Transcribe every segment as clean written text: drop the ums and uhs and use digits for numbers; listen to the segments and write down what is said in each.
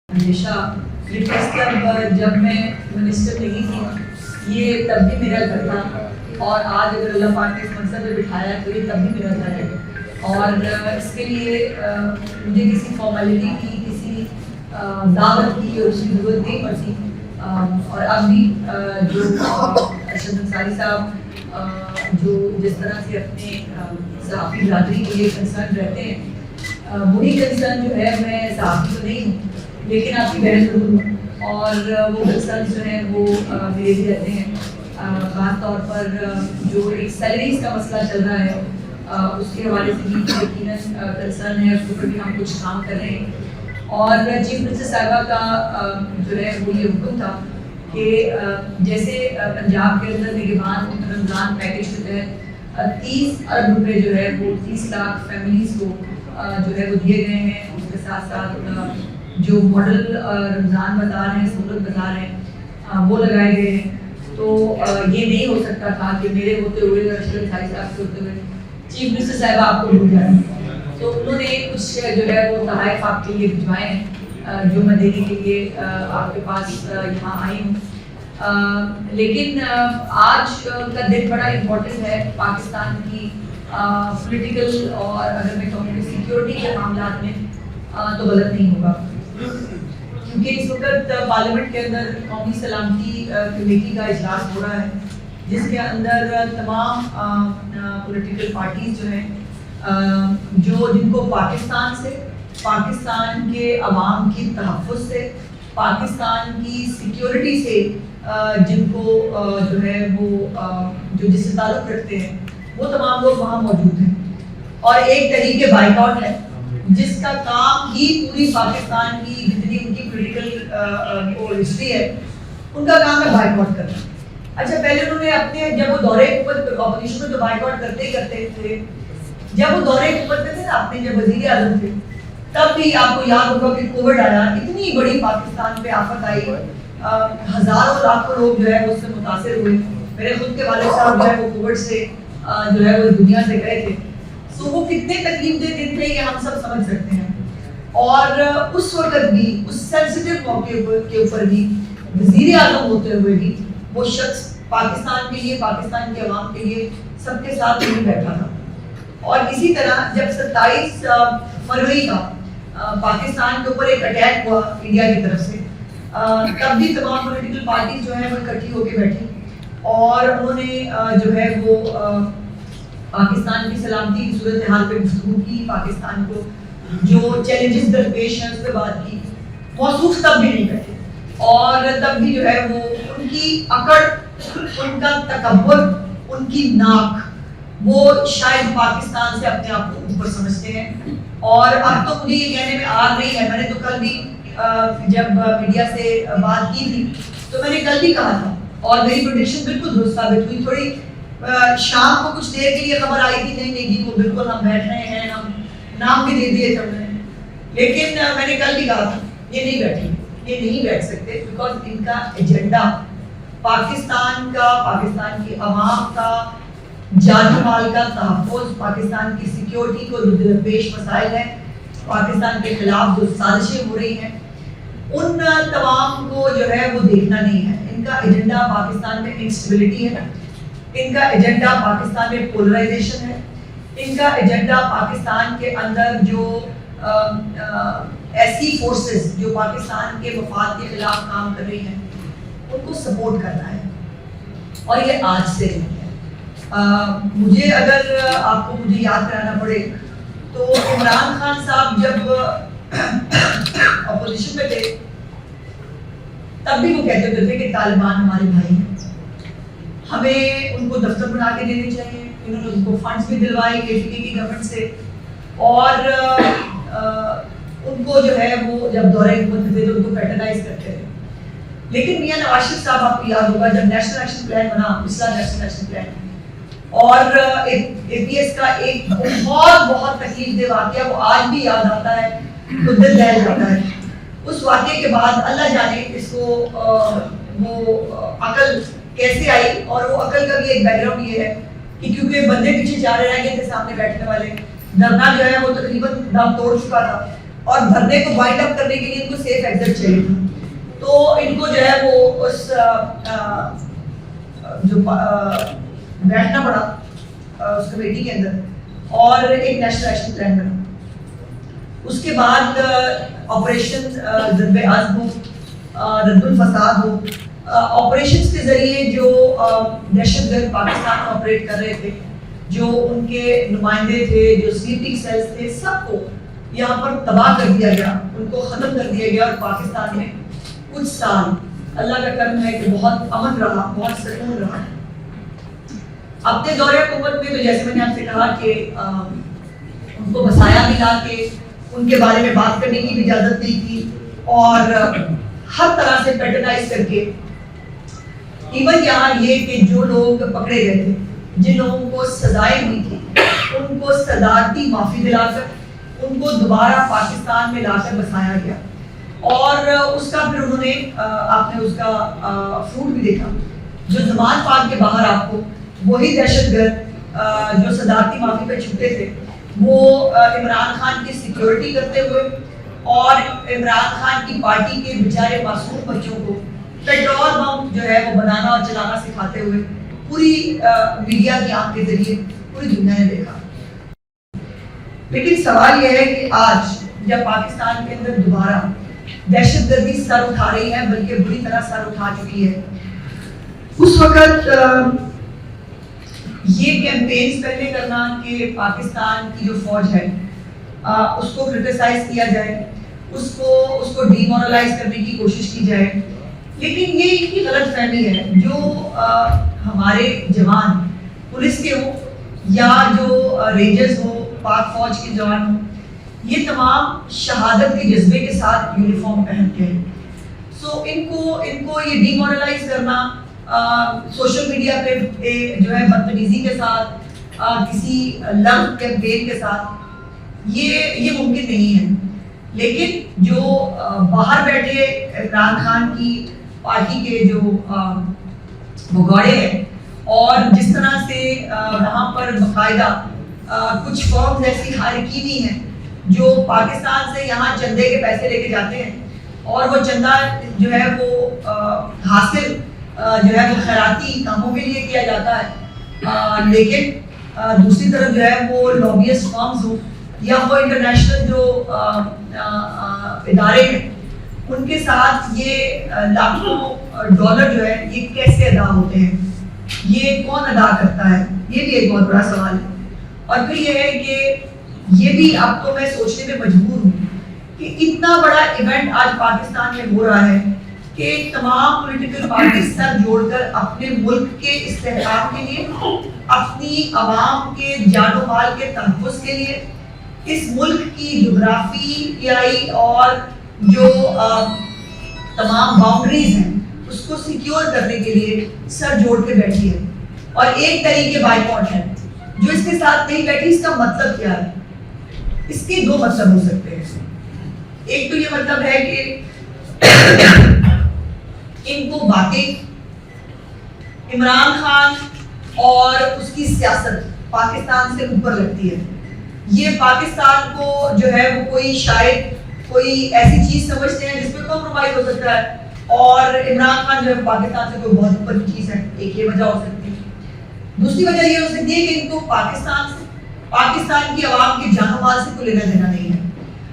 ہمیشہ یہ press club جب میں منسٹر نہیں تھی یہ تب بھی میرا گھر تھا، اور آج اگر اللہ پاک نے اس منصب پہ بٹھایا تو یہ تب بھی میرا گھر ہے. اور اس کے لیے مجھے کسی فارمیلٹی کی، کسی دعوت کی اور اس کی ضرورت نہیں پڑتی. اور اب بھی جو ارشد انصاری صاحب جو جس طرح سے اپنے صحافی برادری کے لیے کنسرن رہتے ہیں، وہی کنسرن جو ہے میں صحافی تو نہیں ہوں لیکن آپ کی بہن ضرور ہوں، اور وہ کنسرن جو ہیں وہ میرے بھی رہتے ہیں. خاص طور پر جو ایک سیلریز کا مسئلہ چل رہا ہے اس کے حوالے سے بھی یقیناً کنسرن ہے، اس کے اوپر بھی ہم کچھ کام کر رہے ہیں. اور چیف منسٹر صاحبہ کا جو ہے وہ یہ حکم تھا کہ جیسے پنجاب کے اندر نگہبان رمضان پیکیج کے تحت 30 ارب روپے جو ہے وہ 30 لاکھ فیملیز کو جو ہے وہ دیے گئے ہیں. اس کے ساتھ ساتھ جو ماڈل رمضان بازار ہیں، سہولت بازار ہیں، وہ لگائے گئے ہیں. تو یہ نہیں ہو سکتا تھا کہ میرے ہوتے ہوئے ارشد انصاری صاحب کے ہوتے ہوئے چیف منسٹر صاحبہ آپ کو بھول جائیں. تو انہوں نے کچھ جو ہے وہ تحائف آپ کے لیے بھجوائے ہیں جو میں دینے کے لیے آپ کے پاس یہاں آئی ہوں. لیکن آج کا دن بڑا امپورٹنٹ ہے پاکستان کی پولیٹیکل، اور اگر میں کہوں کہ سیکیورٹی کے معاملات میں تو غلط نہیں ہوگا، کیونکہ اس وقت پارلیمنٹ کے اندر قومی سلامتی کمیٹی کا اجلاس ہو رہا ہے جس کے اندر تمام پولیٹیکل پارٹیز جو ہیں جن کو پاکستان سے، پاکستان کے عوام کی تحفظ سے، پاکستان کی سیکیورٹی سے جن کو جو ہے وہ جو جس سے تعلق رکھتے ہیں وہ تمام لوگ وہاں موجود ہیں. اور ایک تحریک بائیکاٹ ہے جس کا کام ہی پوری پاکستان کی جتنی ان کی پولیٹیکل ہسٹری ہے ان کا کام ہے بائیکاٹ کرنا. اچھا، پہلے انہوں نے اپنے جب وہ دورے حکومت اپوزیشن میں تو بائیکاٹ کرتے ہی کرتے تھے، جب وہ دورے حکومت میں تھے نا اپنے جب وزیر اعظم تھے تب بھی آپ کو یاد ہوگا کہ کووڈ آیا، اتنی بڑی پاکستان پہ آفت آئی، ہزاروں لاکھوں لوگ جو ہے اس سے متاثر ہوئے. میرے خود کے والد صاحب جو ہے وہ کووڈ سے جو ہے وہ دنیا سے گئے تھے. تو وہ کتنے تکلیف دہ دن تھے یہ ہم سب سمجھ سکتے ہیں. اور اس وقت بھی اس سینسیٹیو موقع کے اوپر بھی وزیر اعظم ہوتے ہوئے بھی وہ شخص پاکستان کے لیے، پاکستان کے عوام کے لیے سب کے ساتھ نہیں بیٹھا تھا. اور اسی طرح جب 27 فروری کا پاکستان کے اوپر ایک اٹیک ہوا انڈیا کی طرف سے، تب بھی تمام پولیٹیکل پارٹیز جو ہیں وہ اکٹھی ہو کے بیٹھی اور انہوں نے جو ہے وہ پاکستان کی سلامتی کی صورتحال پہ گفتگو کی، پاکستان کو جو چیلنجز درپیش ہیں اس پہ بات کی. موصوف تب بھی نہیں بیٹھے، اور تب بھی جو ہے وہ ان کی اکڑ، ان کا تکبر، ان کی ناک، وہ شاید پاکستان سے اپنے آپ کو اوپر سمجھتے ہیں. اور اب تو مجھے یہ کہنے میں آر نہیں ہے، میں نے تو کل بھی جب میڈیا سے بات کی تھی تو میں نے کل بھی کہا تھا اور میری پریڈکشن بالکل درست ثابت ہوئی. تھوڑی شام کو کچھ دیر کے لیے خبر آئی تھی نہیں جی وہ بالکل ہم بیٹھ رہے ہیں، ہم نام بھی دے دیے تھے انہوں نے، لیکن میں نے کل بھی کہا تھا یہ نہیں بیٹھیں، یہ نہیں بیٹھ سکتے، بیکاز ان کا ایجنڈا پاکستان کا، پاکستان کی عوام کا جان مال کا تحفظ، پاکستان کی سیکیورٹی کو جو درپیش مسائل ہیں، پاکستان کے خلاف جو سازشیں ہو رہی ہیں ان تمام کو جو ہے وہ دیکھنا نہیں ہے. ان کا ایجنڈا پاکستان میں انسٹیبلٹی ہے، ان کا ایجنڈا پاکستان میں پولرائزیشن ہے، ان کا ایجنڈا پاکستان کے اندر جو ایسی فورسز جو پاکستان کے مفاد کے خلاف کام کر رہی ہیں ان کو سپورٹ کرنا ہے. اور یہ آج سے نہیں ہے. مجھے اگر آپ کو مجھے یاد کرانا پڑے تو عمران خان صاحب جب اپوزیشن میں تھے تب بھی وہ کہتے ہوتے تھے کہ طالبان ہمارے بھائی ہیں، ہمیں ان کو دفتر بنا کے دینے چاہیے. انہوں نے ان کو فنڈز بھی دلوائے KPK کی گورنمنٹ سے، اور ان کو جو ہے وہ جب دورہ حکومت میں تھے تو ان کو پیٹرنائز کرتے تھے. لیکن میاں نواز شریف صاحب آپ کو یاد ہوگا جب نیشنل ایکشن پلان بنا، پچھلا نیشنل ایکشن پلان، اور APS کا ایک بہت تکلیف دہ واقعہ وہ آج بھی یاد آتا ہے تو دل دہل جاتا ہے. اس واقعے کے بعد اللہ جانے اس کو وہ عقل کیسے آئی، اور وہ عقل کا بھی ایک بیک گراؤنڈ یہ ہے کہ کیونکہ بندے پیچھے چارے رہ گئے تھے، سامنے بیٹھنے والے، دھرنا جو ہے وہ تقریباً دم توڑ چکا تھا اور دھرنے کو وائنڈ اپ کرنے کے لیے ان کو سیف ایگزٹ چاہیے تھا. تو ان کو جو ہے وہ اس جو بیٹھنا پڑا اس کمیٹی کے اندر اور ایک نیشنل ایکشن پلان بنا. اس کے بعد آپریشن ضرب عزم ہو, رد الفساد ہو, آپریشنز کے ذریعے جو دہشت گرد پاکستان میں آپریٹ کر رہے تھے, جو ان کے نمائندے تھے, جو سلیپنگ سیلز تھے, سب کو یہاں پر تباہ کر دیا گیا, ان کو ختم کر دیا گیا. اور پاکستان میں کچھ سال اللہ کا کرم ہے کہ بہت امن رہا, بہت سکون رہا. اپنے دور حکومت میں تو جیسے میں نے آپ سے کہا کہ ان کو بسایا ملا کے ان کے بارے میں بات کرنے کی بھی اجازت نہیں تھی, اور ہر طرح سے پیٹرنائز کر کے ایون یہاں یہ کہ جو لوگ پکڑے گئے تھے, جن لوگوں کو سزائیں ہوئی تھی, ان کو صدارتی معافی دلا کر ان کو دوبارہ پاکستان میں لا کر بسایا گیا. اور اس کا پھر انہوں نے آپ نے اس کا فروٹ بھی دیکھا. جو ضمانت پا کے باہر آپ کو وہی دہشت گرد جو صدارتی معافی پہ چھوٹے تھے, وہ عمران خان کی سیکیورٹی کرتے ہوئے اور عمران خان کی پارٹی کے بیچارے معصوم بچوں کو پیٹرول بم جو ہے وہ بنانا اور چلانا سکھاتے ہوئے پوری میڈیا کی آنکھ کے ذریعے پوری دنیا نے دیکھا. لیکن سوال یہ ہے کہ آج جب پاکستان کے اندر دوبارہ دہشت گردی سر اٹھا رہی ہے, بلکہ بری طرح سر اٹھا چکی ہے, اس وقت یہ کیمپینز پہلے کرنا کہ پاکستان کی جو فوج ہے اس کو کرٹیسائز کیا جائے, اس کو ڈی مورلائز کرنے کی کوشش کی جائے. لیکن یہ ان کی غلط فہمی ہے. جو ہمارے جوان پولیس کے ہوں یا جو رینجرز ہوں, پاک فوج کے جوان ہوں, یہ تمام شہادت کے جذبے کے ساتھ یونیفارم پہنتے ہیں. سو ان کو یہ ڈی مورلائز کرنا سوشل میڈیا پہ جو ہے بدتمیزی کے ساتھ, کسی لو کیمپین کے ساتھ, یہ ممکن نہیں ہے. لیکن جو باہر بیٹھے عمران خان کی پارٹی کے جو بھگوڑے ہیں, اور جس طرح سے وہاں پر باقاعدہ کچھ فارمز ایسی ہائر کی ہوئی ہیں جو پاکستان سے یہاں چندے کے پیسے لے کے جاتے ہیں, اور وہ چندہ جو ہے وہ حاصل جو ہے وہ خیراتی کاموں کے لیے کیا جاتا ہے. لیکن دوسری طرف جو ہے وہ لابیسٹ فارمز ہوں یا وہ انٹرنیشنل جو ادارے ہیں, ان کے ساتھ یہ لاکھوں ڈالر جو ہے یہ کیسے ادا ہوتے ہیں, یہ کون ادا کرتا ہے, یہ بھی ایک بہت بڑا سوال ہے. اور پھر یہ ہے کہ یہ بھی اب تو میں سوچنے میں مجبور ہوں کہ اتنا بڑا ایونٹ آج پاکستان میں ہو رہا ہے کہ تمام پولیٹیکل پارٹی سر جوڑ کر اپنے ملک کے استحکام کے لیے, اپنی عوام کے جان و مال کے تحفظ کے لیے, اس ملک کی جغرافیائی اور جو تمام باؤنڈریز ہیں اس کو سیکیور کرنے کے لیے سر جوڑ کے بیٹھی ہے. اور ایک طریقے بائیکاٹ ہے جو اس کے ساتھ نہیں بیٹھی. اس کا مطلب کیا ہے؟ اس کے دو مطلب ہو سکتے ہیں. ایک تو یہ مطلب ہے کہ ان کو واقعی عمران خان اور اس کی سیاست پاکستان سے اوپر لگتی ہے. یہ پاکستان کو جو ہے وہ شاید کوئی ایسی چیز سمجھتے ہیں جس میں کمپرومائز ہو سکتا ہے, اور عمران خان جو ہے پاکستان سے کوئی بہت اوپر کی چیز ہے. ایک یہ وجہ ہو سکتی ہے. دوسری وجہ یہ ہو سکتی ہے کہ ان کو پاکستان کی عوام کے جان و مال سے کوئی لینا دینا نہیں ہے.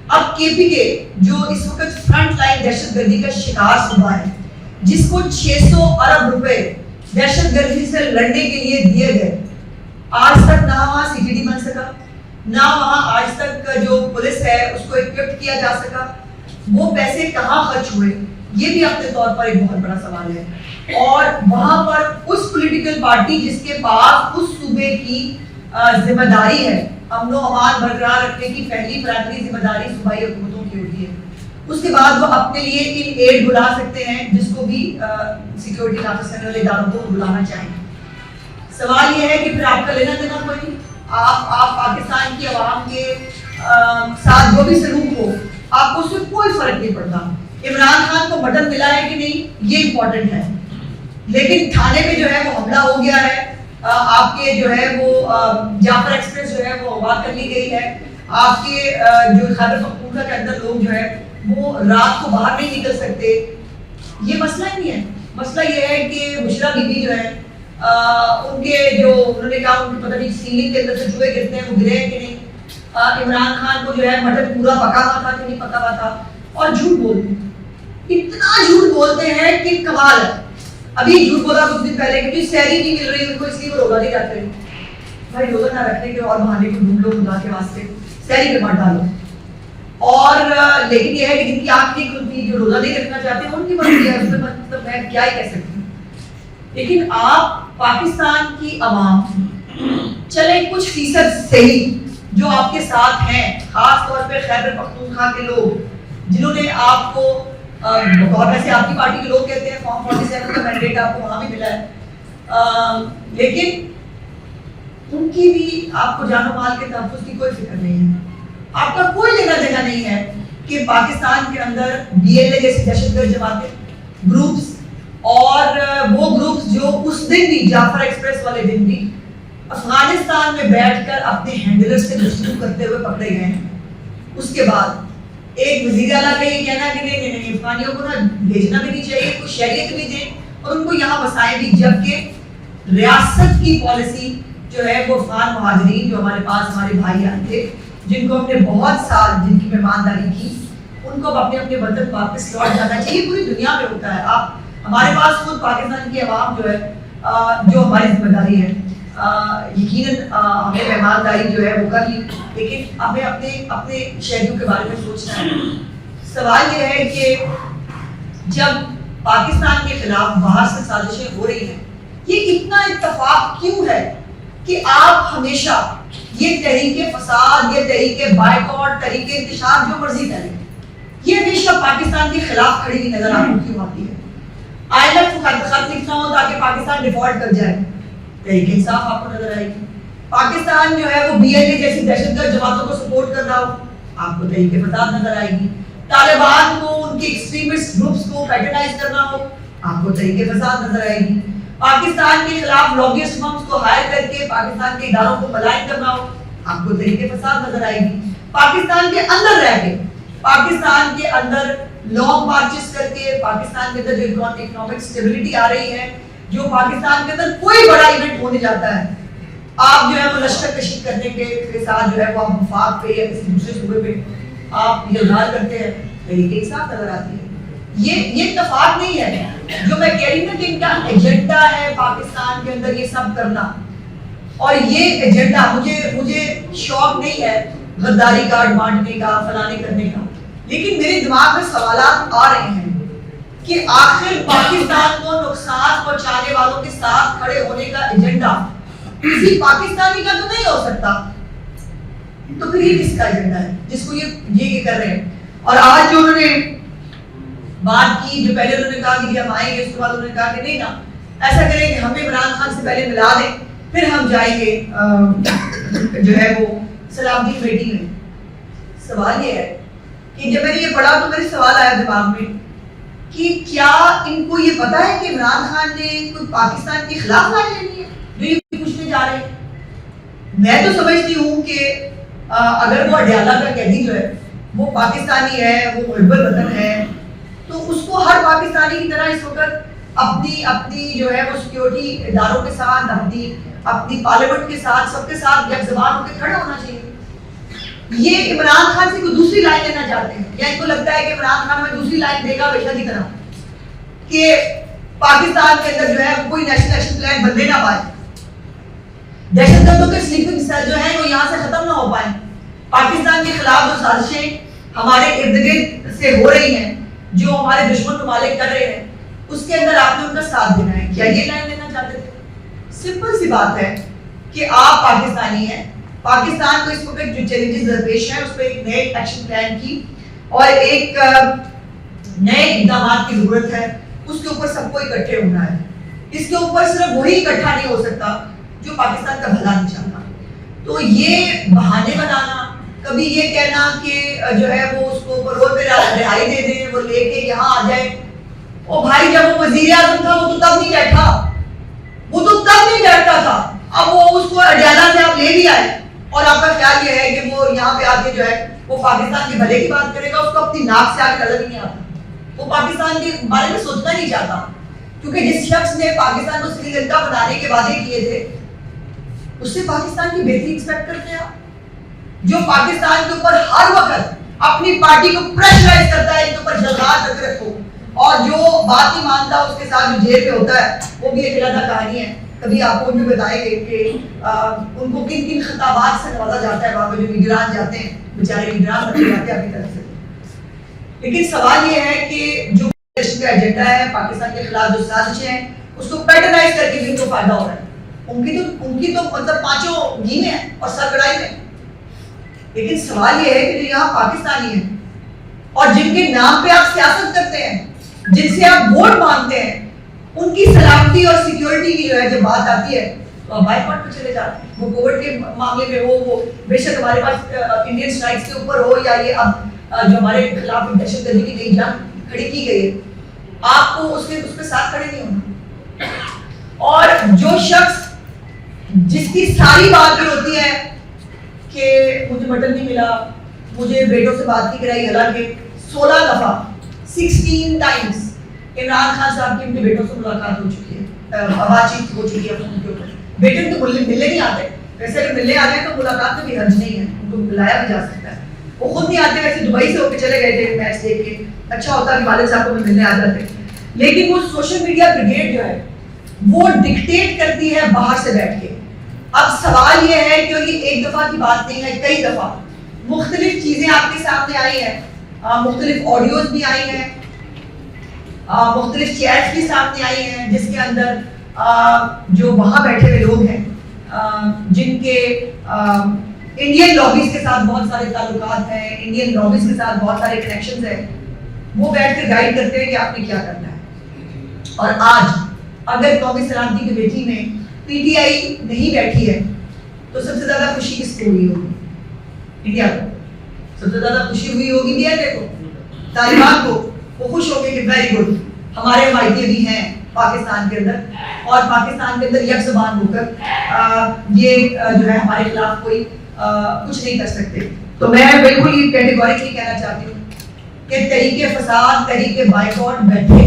اب کے پی کے جو اس وقت فرنٹ لائن دہشت گردی کا شکار صوبہ ہے, جس کو 600 ارب روپے دہشت گردی سے لڑنے کے لیے دیے گئے, آج تک نہ وہاں سی ٹی ڈی بن سکا, نہ وہاں آج تک جو پولیس ہے اس کو اکوپ کیا جا سکا. وہ پیسے کہاں خرچ ہوئے, یہ بھی اپنے طور پر ایک بہت بڑا سوال ہے. اور وہاں پر اس پولیٹیکل پارٹی جس کے پاس اس صوبے کی ذمہ داری ہے, امن و امان برقرار رکھنے کی پہلی پرائمری ذمہ داری صوبائی حکومتوں کی ہوتی ہے. اس کے بعد وہ اپنے لیے ان ایڈ بلا سکتے ہیں جس کو بھی سیکیورٹی نافذ کرنے والے اداروں کو بلانا چاہیں. سوال یہ ہے کہ پھر آپ کا لینا دینا کوئی نہیں. آپ پاکستان کی عوام کے ساتھ جو بھی سلوک ہو, آپ کو اس سے کوئی فرق نہیں پڑتا. عمران خان کو مٹن ملا ہے کہ نہیں یہ امپورٹنٹ ہے, لیکن تھانے میں جو ہے وہ حملہ ہو گیا ہے, آپ کے جو ہے وہ جعفر ایکسپریس جو ہے وہ اغوا کر لی گئی ہے, آپ کے جو خیبر پختونخوا کے اندر لوگ جو ہے وہ رات کو باہر نہیں نکل سکتے. یہ مسئلہ ہی نہیں ہے. مسئلہ یہ ہے کہ بشرا بی بی جو ہے ان کے جو انہوں نے کہا ان کو پتہ نہیں سیلنگ کے اندر سے چوہے گرتے ہیں وہ گرے ہیں کہ نہیں. عمران خان کو جو ہے مٹن پورا پکا ہوا تھا کہ نہیں پکا ہوا تھا. اور جھوٹ بولتے ہیں, اتنا جھوٹ بولتے ہیں کہ کمال ہے. ابھی جھوٹ بولا کچھ دن پہلے کہ سحری نہیں مل رہی ان کو اس لیے وہ روزہ نہیں رکھ رہے. بھائی روزہ نہ رکھنے کے اور بہانے کو ڈھونڈ لو خدا کے واسطے, سحری پہ مت ڈالو. اور لیکن یہ ہے کہ جن کی آنکھ نہیں کھلتی, جو روزہ نہیں رکھنا چاہتے ان کی مرضی ہے, اس میں مطلب میں کیا ہی کہہ سکتی ہوں. لیکن آپ پاکستان کی عوام چلے کچھ فیصد صحیح جو آپ کے ساتھ ہیں, خاص طور پہ خیبر پختونخوا کے لوگ جنہوں نے آپ کو بطور ویسے آپ کی پارٹی کے لوگ کہتے ہیں فارم 47 کا مینڈیٹ آپ کو وہاں بھی ملا ہے, لیکن ان کی بھی آپ کو جان و مال کے تحفظ کی کوئی فکر نہیں ہے. آپ کا کوئی لینا دینا نہیں ہے کہ پاکستان کے اندر بی ایل اے جیسی دہشت گرد جماعتیں گروپس اور وہ گروپس جو اس دن بھی جعفر ایکسپریس والے دن بھی افغانستان میں بیٹھ کر اپنے ہینڈلر سے گفتگو کرتے ہوئے پکڑے گئے ہیں. اس کے بعد ایک وزیر اعلیٰ کا یہ کہنا کہ نہیں افغانیوں کو نہ بھیجنا بھی نہیں چاہیے, کوئی شہریت بھی دیں اور ان کو یہاں بسائیں بھی, جبکہ ریاست کی پالیسی جو ہے وہ افغان مہاجرین جو ہمارے پاس ہمارے بھائی آئے تھے جن کو ہم نے بہت سال جن کی مہمانداری کی ان کو اپنے اپنے وطن واپس لوٹ جانا چاہیے. پوری دنیا میں ہوتا ہے. آپ ہمارے پاس خود پاکستان کی عوام جو ہے جو ہماری ذمہ داری ہے یقیناً ہمیں مہمانداری جو ہے وہ کر لی, لیکن ہمیں اپنے اپنے شہریوں کے بارے میں سوچنا ہے. سوال یہ ہے کہ جب پاکستان کے خلاف باہر سے سازشیں ہو رہی ہیں, یہ اتنا اتفاق کیوں ہے کہ آپ ہمیشہ یہ تحریک فساد, یہ تحریک بائیکاٹ, تحریک انتشار جو مرضی کریں, یہ ہمیشہ پاکستان کے خلاف کھڑی ہوئی نظر آپ کو کیوں آتی ہے؟ IMF کو خط لکھنا ہو تاکہ پاکستان ڈیفالٹ کر جائے, تحریک انصاف آپ کو نظر آئے گی. پاکستان جو ہے وہ بی ایل اے جیسی دہشت گرد جماعتوں کو سپورٹ کر رہا ہو, آپ کو تحریک فساد نظر آئے گی. طالبان کو ان کے ایکسٹریمسٹ گروپس کو پیٹرنائز کرنا ہو, آپ کو تحریک فساد نظر آئے گی. پاکستان کے خلاف لوبیسٹ فرمز کو ہائر کر کے پاکستان کے اداروں کو ملائن کرنا ہو, آپ کو تحریک فساد نظر آئے گی. پاکستان کے اندر رہ کے, پاکستان کے اندر لانگ مارچز کر کے, پاکستان کے اندر جو اکنامک اسٹیبلٹی آ رہی ہے, جو پاکستان کے اندر کوئی بڑا ایونٹ ہونے جاتا ہے, آپ جو ہے وہ لشکر کشی کرنے کے ساتھ جو ہے وہ آپ وفاق پہ یا کسی دوسرے صوبے پہ آپ یہ اظہار کرتے ہیں, تحریک انصاف نظر آتی ہے. یہ اتفاق نہیں ہے جو میں کہہ رہی ہوں کہ ان کا ایجنڈا ہے پاکستان کے اندر یہ سب کرنا, اور یہ ایجنڈا مجھے شوق نہیں ہے غداری کارڈ بانٹنے کا, فلانے کرنے کا, لیکن میرے دماغ میں سوالات آ رہے ہیں کہ آخر پاکستان کو نقصان پہنچانے والوں کے ساتھ کھڑے ہونے کا ایجنڈا کسی پاکستانی کا تو نہیں ہو سکتا, تو پھر یہ کس کا ایجنڈا ہے جس کو یہ کر رہے ہیں. اور آج جو انہوں نے بات کی, جو پہلے انہوں نے کہا کہ ہم آئیں گے, اس کے بعد انہوں نے کہا کہ نہیں نا ایسا کریں کہ ہمیں عمران خان سے پہلے ملا دیں پھر ہم جائیں گے جو ہے وہ سلامتی کمیٹی میں. سوال یہ ہے کہ جب میں نے یہ پڑھا تو میرے سوال آیا دماغ میں کہ کیا ان کو یہ پتا ہے کہ عمران خان نے کوئی پاکستان کے خلاف رائے لینی ہے جو یہ پوچھنے جا رہے ہیں؟ میں تو سمجھتی ہوں کہ اگر وہ اڈیالہ کا قیدی جو ہے وہ پاکستانی ہے, وہ محب الوطن ہے, تو اس کو ہر پاکستانی کی طرح اس وقت اپنی جو ہے وہ سیکیورٹی اداروں کے ساتھ, اپنی پارلیمنٹ کے ساتھ, سب کے ساتھ یک زبان ہو کے کھڑا ہونا چاہیے. یہ عمران خان سے کوئی دوسری لائن لینا چاہتے ہیں, یا ان کو لگتا ہے کہ عمران خان ہمیں دوسری لائن دے گا ہمیشہ کی طرح کہ پاکستان کے اندر جو ہے کوئی نیشنل ایکشن پلان بننے نہ پائے, دہشت گردوں کے سلیپنگ سیل جو ہیں وہ یہاں سے ختم نہ ہو پائیں, پاکستان کے خلاف جو سازشیں ہمارے ارد گرد سے ہو رہی ہیں, جو ہمارے دشمن ممالک کر رہے ہیں, اس کے اندر آپ نے ان کا ساتھ دینا ہے. کیا یہ لائن لینا چاہتے تھے؟ سمپل سی بات ہے کہ آپ پاکستانی ہیں, پاکستان کو اس وقت جو چیلنجز درپیش ہیں اس پہ ایک نئے ایکشن پلان کی اور ایک نئے اقدامات کی ضرورت ہے. اس کے اوپر سب کو اکٹھے ہونا ہے. اس کے اوپر صرف وہی اکٹھا نہیں ہو سکتا جو پاکستان کا بھلا نہیں چاہتا. تو یہ بہانے بنانا, کبھی یہ کہنا کہ جو ہے وہ اس کو پرول پہ رہائی دے دیں, وہ لے کے یہاں آ جائے. او بھائی جب وہ وزیر اعظم تھا وہ تو تب نہیں بیٹھتا تھا, اب وہ اس کو اڈیالہ سے آپ لے بھی آئے اور آپ کا خیال یہ ہے کہ وہ یہاں پہ آ کے جو ہے وہ پاکستان کے بھلے کی بات کرے گا، اس کو اپنی ناک سے آگے نظر ہی نہیں آتا، وہ پاکستان کے بارے میں سوچنا نہیں چاہتا، کیونکہ جس شخص نے پاکستان کو سری لنکا بنانے کے وعدے کیے تھے اس سے پاکستان کی بہتری ایکسپیکٹ کرتے ہیں، جو پاکستان کے اوپر ہر وقت اپنی پارٹی کو پریشرائز کرتا ہے، ان کے اوپر جذبات رکھ رکھو، اور جو بات نہیں مانتا اس کے ساتھ جو جیل پہ ہوتا ہے وہ بھی ایک علیحدہ کہانی ہے. کبھی آپ کو بھی بتائیں گے کہ ان کو کن کن خطابات سے نوازا جاتا ہے وہاں پہ جو لیڈران جاتے ہیں، بیچارے لیڈران رکھے جاتے ہیں اپنی طرف سے. لیکن سوال یہ ہے کہ جو کا ایجنڈا ہے پاکستان کے خلاف جو سازشیں ہیں اس کو پیٹرنائز کر کے بھی ان کو فائدہ ہو رہا ہے. ان کی تو مطلب پانچوں گھی میں ہیں اور سر کڑائی میں. لیکن سوال یہ ہے کہ جو یہاں پاکستانی ہیں اور جن کے نام پہ آپ سیاست کرتے ہیں، جن سے آپ ووٹ مانگتے ہیں، ان کی سلامتی اور سیکیورٹی کی جو ہے جب بات آتی ہے تو آپ بائی پارٹ پہ چلے جاتے ہیں. وہ کووڈ کے معاملے میں وہ بے شک ہمارے پاس انڈین اسٹرائکس کے اوپر ہو یا یہ اب جو ہمارے خلاف دہشت گردی کی نئی جنگ کھڑی کی گئی ہے، آپ کو اس کے ساتھ کھڑے نہیں ہونا. اور جو شخص جس کی ساری بات یہ ہوتی ہے کہ مجھے مٹن نہیں ملا، مجھے بیٹوں سے بات نہیں کرائی، حالانکہ 16 دفعہ 16 ٹائمز عمران خان صاحب کی ان کے بیٹوں سے ملاقات ہو چکی ہے، بات چیت ہو چکی ہے فون کے اوپر. بیٹے تو ملنے نہیں آتے، ویسے اگر ملنے آ جائیں تو ملاقات میں بھی حرج نہیں ہے، ان کو بلایا بھی جا سکتا ہے. وہ خود نہیں آتے، ویسے دبئی سے ہو کے چلے گئے تھے میچ دیکھ کے، اچھا ہوتا کہ والد صاحب کو ملنے آ جاتے. لیکن وہ سوشل میڈیا بریگیڈ جو ہے وہ ڈکٹیٹ کرتی ہے باہر سے بیٹھ کے. اب سوال یہ ہے کہ یہ ایک دفعہ کی بات نہیں ہے، کئی دفعہ مختلف چیزیں آپ کے سامنے آئی ہیں، مختلف آڈیوز بھی آئی ہیں، مختلف چیٹس بھی سامنے آئی ہیں، جس کے اندر جو وہاں بیٹھے ہوئے لوگ ہیں جن کے انڈین لابیز کے ساتھ بہت سارے تعلقات ہیں، انڈین لابیز کے ساتھ بہت سارے کنیکشنز ہیں، وہ بیٹھ کر گائیڈ کرتے ہیں کہ آپ نے کیا کرنا ہے. اور آج اگر قومی سلامتی کمیٹی میں پی ٹی آئی نہیں بیٹھی ہے تو سب سے زیادہ خوشی کس کو ہوئی ہوگی؟ انڈیا کو. سب سے زیادہ خوشی ہوئی ہوگی بی ایل اے کو، طالبان کو. وہ خوش ہو گئے کہ ویری گڈ، ہمارے حمایتی بھی ہیں پاکستان کے اندر، اور پاکستان کے اندر یک زبان ہو کر یہ جو ہے ہمارے خلاف کوئی کچھ نہیں کر سکتے. تو میں بالکل یہ کیٹیگوریکلی کہنا چاہتی ہوں کہ تحریک فساد، تحریک بائیکاٹ بیٹھے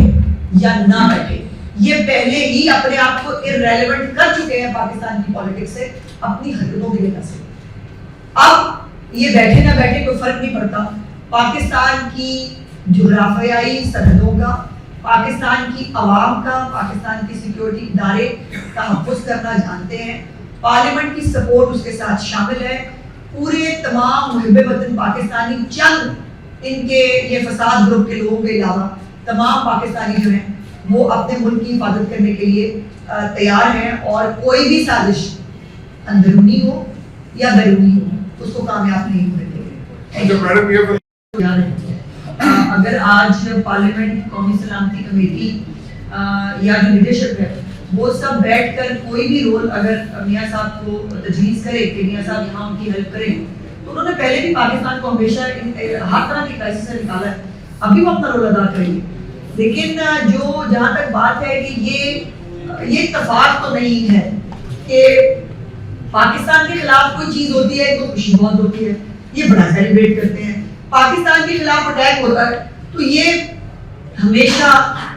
یا نہ بیٹھے، یہ پہلے ہی اپنے آپ کو irrelevant کر چکے ہیں پاکستان کی پالیٹکس سے اپنی حرکتوں کی وجہ سے. اب یہ بیٹھے نہ بیٹھے کوئی فرق نہیں پڑتا. پاکستان کی جغرافیائی سرحدوں کا، پاکستان کی عوام کا، پاکستان کی سیکیورٹی ادارے تحفظ کرنا جانتے ہیں. پارلیمنٹ کی سپورٹ اس کے ساتھ شامل ہے. پورے تمام محب وطن پاکستانی، چند ان کے یہ فساد گروپ کے لوگوں کے علاوہ تمام پاکستانی جو ہیں وہ اپنے ملک کی حفاظت کرنے کے لیے تیار ہیں، اور کوئی بھی سازش اندرونی ہو یا بیرونی ہو اس کو کامیاب نہیں ہونے دیں گے. اگر آج پارلیمنٹ، قومی سلامتی کمیٹی یا جو لیڈرشپ ہے وہ سب بیٹھ کر کوئی بھی رول اگر میاں صاحب کو تجویز کرے کہ میاں صاحب یہاں ان کی ہیلپ کریں، تو انہوں نے پہلے بھی پاکستان کو ہمیشہ ہر طرح کی کرائسس سے نکالا ہے، ابھی وہ اپنا رول ادا کریں گے. لیکن جو جہاں تک بات ہے کہ یہ اتفاق تو نہیں ہے کہ پاکستان کے خلاف کوئی چیز ہوتی ہے تو خوشی بہت ہوتی ہے، یہ بڑا سیلیبریٹ کرتے ہیں. پاکستان کے خلاف اٹیک ہوتا ہے تو یہ ہمیشہ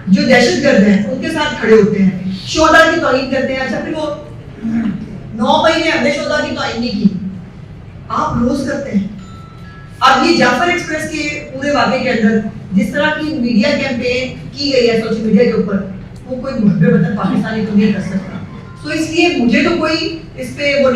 جو دہشت گرد ہیں ان کے ساتھ کھڑے ہوتے ہیں، شہداء کی توہین کرتے ہیں. اچھا پھر وہ 9 مئی نے ہم نے شہداء کی توہین نہیں کی، آپ روز کرتے ہیں. اب یہ جعفر ایکسپریس کے پورے واقعے کے اندر جس طرح کی میڈیا کیمپین کی گئی ہے سوشل میڈیا کے اوپر، وہ کوئی محب وطن پاکستانی تو نہیں کر سکتا. سو اس لیے مجھے تو کوئی اس پہ وہ